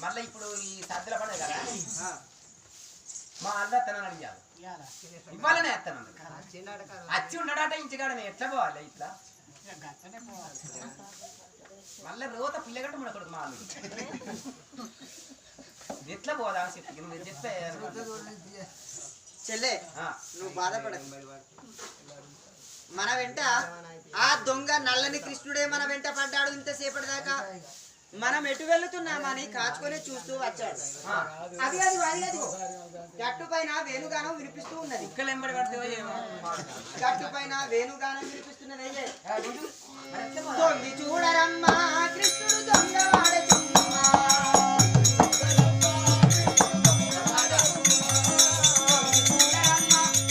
మళ్ళీ ఇప్పుడు ఈ సద్దుల పండుగ కదా మా అన్న తనని అడిగారు ఇవ్వాలనే ఎత్తాను వచ్చి ఉండడాట ఇంటికాడ నేను ఎట్లా పోవాలి ఇట్లా మళ్ళీ రోత పిల్లగట్ట మన కొడుకు మా ఎట్లా పోదా చెప్పి నువ్వు చెప్తే చెల్లె నువ్వు బాధపడ మన వెంట ఆ దొంగ నల్లని కృష్ణుడే మన వెంట పడ్డాడు ఇంతసేపటి దాకా మనం ఎటు వెళ్తున్నామని కాచుకొని చూస్తూ వచ్చాడు అది అది అది గట్టు పైన వేణుగానం వినిపిస్తూ ఉన్నది గట్టు పైన వేణుగానం వినిపిస్తున్నది దొంగి చూడరమ్మా కృష్ణుడు దొంగ వాడమ్మా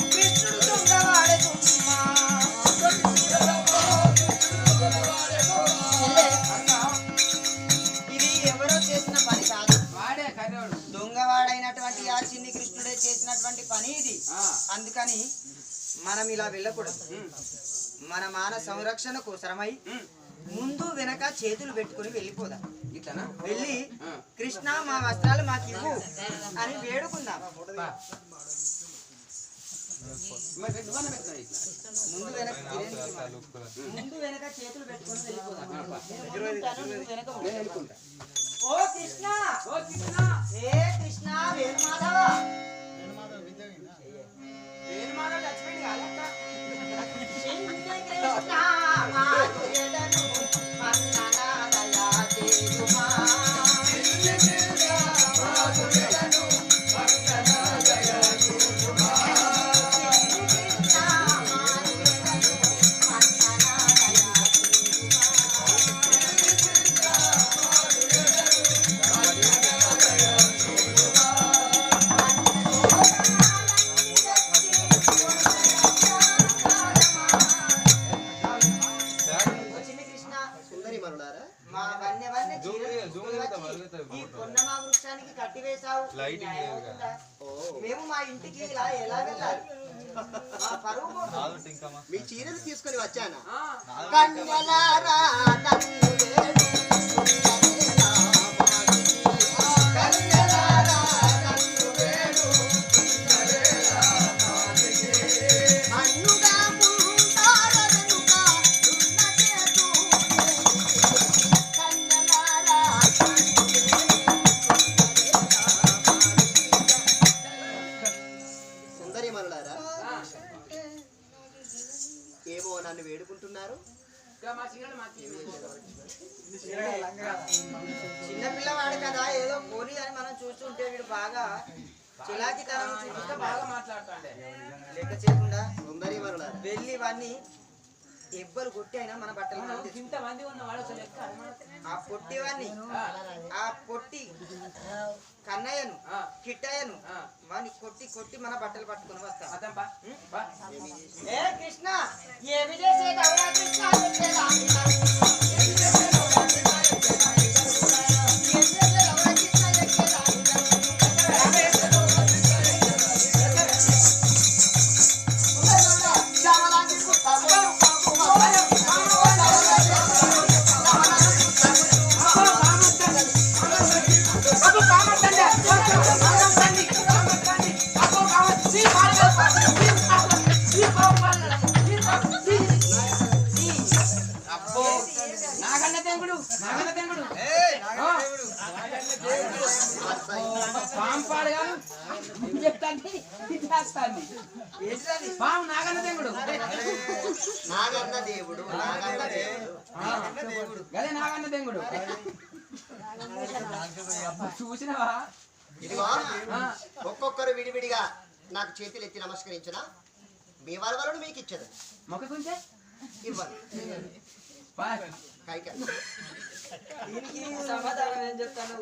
కృష్ణుడు దొంగ వాడమ్మా ఇది ఎవరో చేసిన పని కాదు దొంగవాడైనటువంటి ఆ చిన్ని కృష్ణుడే చేసినటువంటి పని ఇది అందుకని మనం ఇలా వెళ్ళకూడదు మన మాన సంరక్షణ కోసమై ముందు వెనక చేతులు పెట్టుకుని వెళ్ళిపోదాం వెళ్ళి కృష్ణ మా వస్త్రాలు మాకు ఇవ్వు అని వేడుకుందాం ముందు వెనక చేతులు పెట్టుకుని వెళ్ళిపోదాం ఓ కృష్ణ ఏ కృష్ణ వేణుమాధవ వేణుమాధవ లక్ష్మణి కాదక్క మేము మా ఇంటికి ఇలా ఎలా వెళ్ళాలి మీ చీరలు తీసుకొని వచ్చానా కన్యలారా ఏమో నన్ను వేడుకుంటున్నారు చిన్నపిల్లవాడు కదా ఏదో పోనీ అని మనం చూస్తుంటే వీడు బాగా చిలాకితనం చూపిస్తే బాగా మాట్లాడతాడే లెక్క చేయకుండా సుందరి మరుడా వెళ్ళి ఇవన్నీ ఎవ్వరు కొట్టి అయినా మన బట్టలు ఇంతమంది ఉన్నవాడు ఆ పొట్టివన్నీ ఆ పొట్టి కన్నయ్యను కిట్టయ్యను వాడిని కొట్టి కొట్టి మన బట్టలు పట్టుకుని వస్తాం ఏ కృష్ణ ఏమి చేసేది అవునా కృష్ణ చూసినవా ఒక్కొక్కరు విడివిడిగా నాకు చేతులు ఎత్తి నమస్కరించిన మీ వరవలను మీకు ఇచ్చదు మొక్కుంటే ఇవ్వాలి దీనికి సమాధానం ఏం చెప్తాను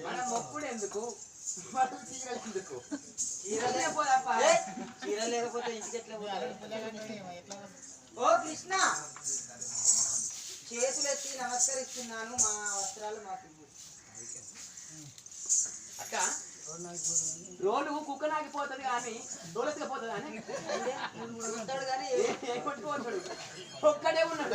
మన మొక్కుడు ఎందుకు చీర లేకపోతే ఇంటికి ఎట్లా పోతారు ఓ కృష్ణ చేతులెత్తి నమస్కరిస్తున్నాను మా వస్త్రాలు మాకు అక్క రోడ్డు కుక్క నాగిపోతుంది కానీ దోలెత్తకపోతుంది కానీ ఉంటాడు కానీ కొట్టుకోవచ్చాడు ఒక్కడే ఉన్నాడు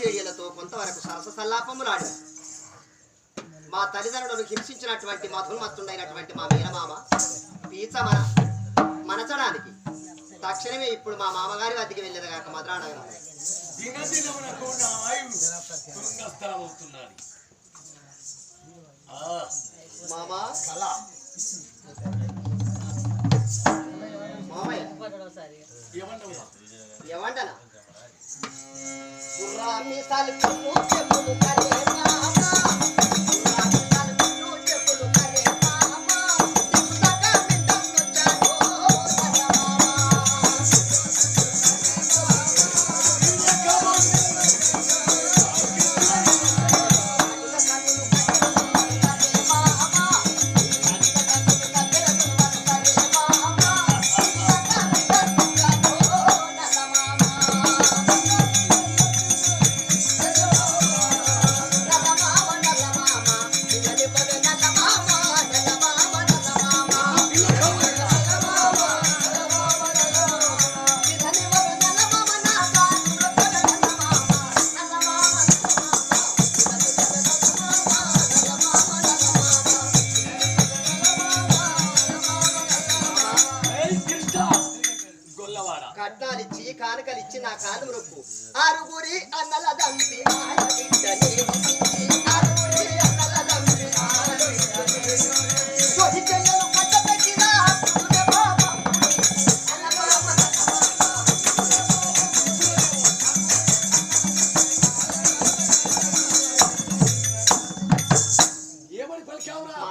చెయ్యలతో కొంతవరకు సరస సల్లాపములాడు. మా తల్లిదండ్రులను హింసించినటువంటి మధుమత్తుండైనటువంటి మా మేనమామ పీచ మనచడానికి తక్షణమే ఇప్పుడు మా మామగారి వద్దకి వెళ్ళేది కాక మధురానగరం. మామా మామయ్య ఏమంటనా గుర్రాన్ని తలుపులు చెప్పులు కరే మామా కట్నాలిచ్చి కానుకలిచ్చి నా కాలు మొక్కు. ఆరుగురి అన్నల దంపి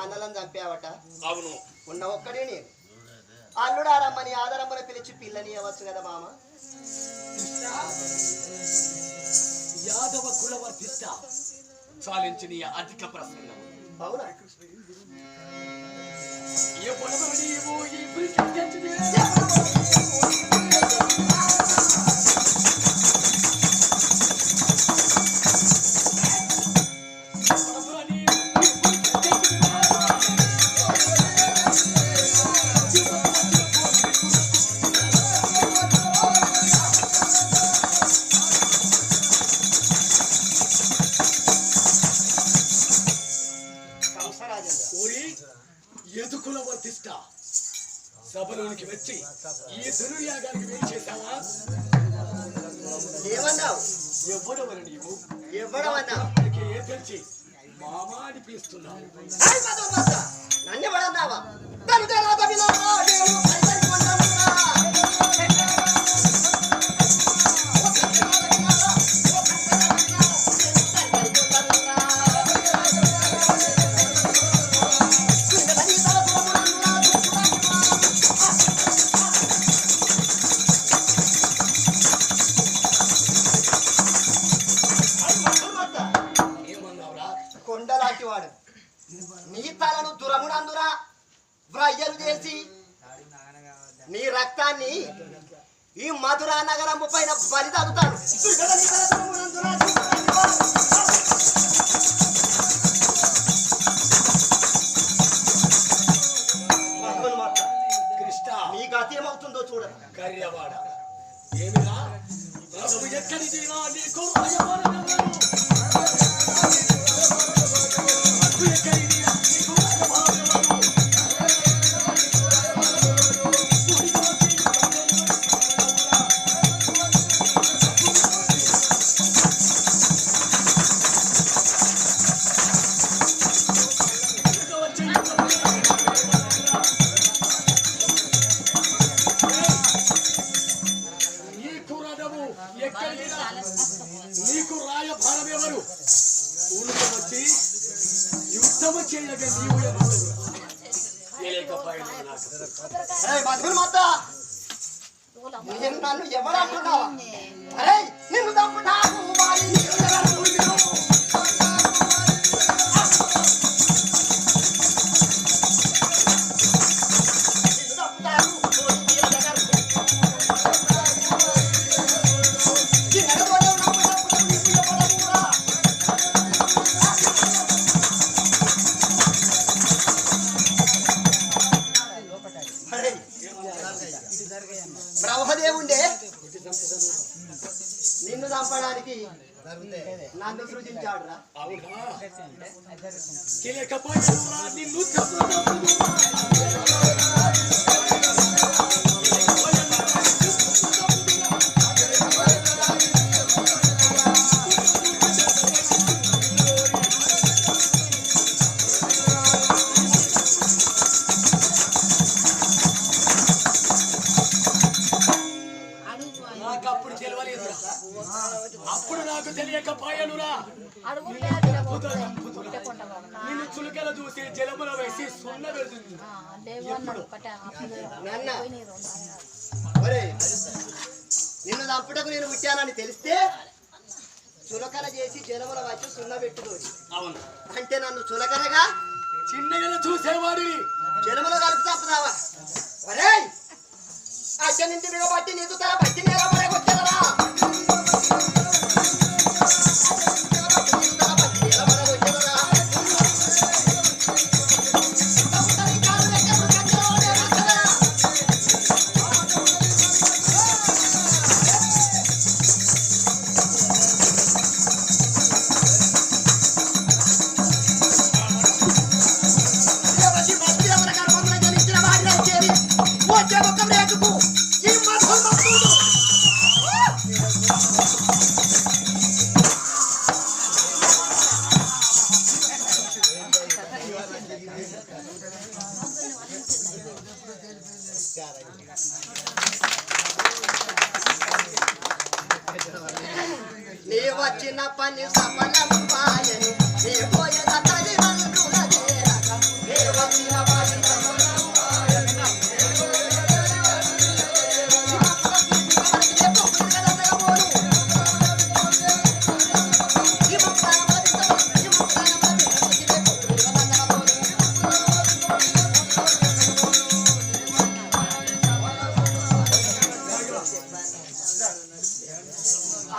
అన్నలను చంపావట. అవును, ఉన్న ఒక్కడే నేను. అల్లుడారమ్మని ఆదరమ్మని పిలిచి పిల్లని అవ్వచ్చు కదా మామ. యాదవ కులవర్తిష్ట చాలించిన అధిక ప్రసంగం. అవునా? ఏ పొడవు నీవు ఈ ఎదుకుల వర్తిష్ట సభలోనికి వచ్చి ఈ దుర్యాగానికి వేయి చేశావా? ఏమన్నావు? ఎవడవని నీవు? ఎవడవన్నావు? ఏ తెలిసి మామా అనిపిస్తున్నావు. నన్ను ఎవడన్నావా? కొండలాంటి వాడు నీ తలను దురమునందున వ్రయ్యలు చేసి నీ రక్తాన్ని ఈ మధురా నగరము పైన బలి తగ్గుతాను. కృష్ణ, నీ గతి ఏమవుతుందో చూడ. కర్యవాడ ఏమిరా ఎక్కడికి నీకు నీకు రాయభారం ఎవరు? ఊళ్ళో వచ్చి యుద్ధము చేయగా నీవు నన్ను ఎవరంటున్నావా? అరే నిన్ను తప్పుతాను. బ్రహ్మదేవుండే నిన్ను చంపడానికి నన్ను సృజించాడురా. అవునా తెలియకపోయినా నిన్ను నాకు అప్పుడు తెలియలేదురా. అప్పుడు నాకు తెలియకపోయానురా. నిన్ను చులకల చూసి జలముల వేసి సున్న పెడుతుంది. నిన్ను చంపుటకు నేను పుట్టానని తెలిస్తే చులకన చేసి జలముల వచ్చి సున్న పెట్టుకోని. అవును అంటే నన్ను చులకనగా చిన్నగా చూసేవాడిని జలముల కలిపి చంపుతావా? ఒరే అచ్చ నుంచి దిగబట్టి నీకు తల పట్టి నిలబడగొచ్చరా? నీ వచ్చిన పని సఫలం పాయను నీ పోయే తల్లి బంధువుల చేరక నీ వచ్చిన పని సఫలం పాయను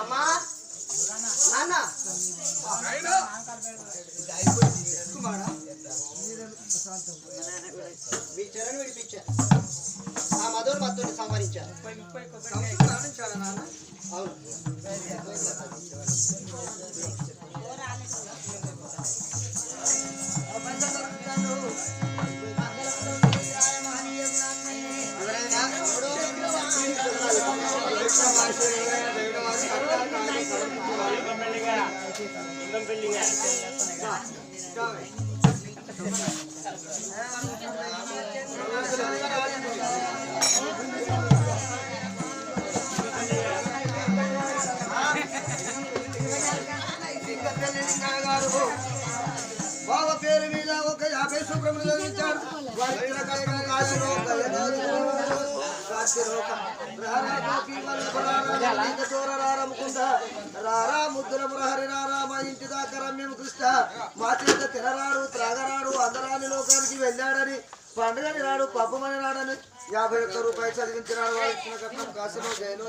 అమ్మా నాన్న మీ చరణ్ విడిపించారు. ఆ మధుర మత్తుని సంహరించారు. అవును బావ పేరు మీద ఒక 50 శుభ్రములు ఇచ్చాడు. రారా ముద్దుల మురహరి రారా మా ఇంటి దాకా రమ్యం కృష్ణ మా చేత తినరాడు త్రాగరాడు అందరాని లోకానికి వెళ్ళాడని పండుగని రాడు పబ్బమని రాడని 51 రూపాయలు చదివించినాడు. వాడు ఇచ్చిన కట్నం కాసులో జైలు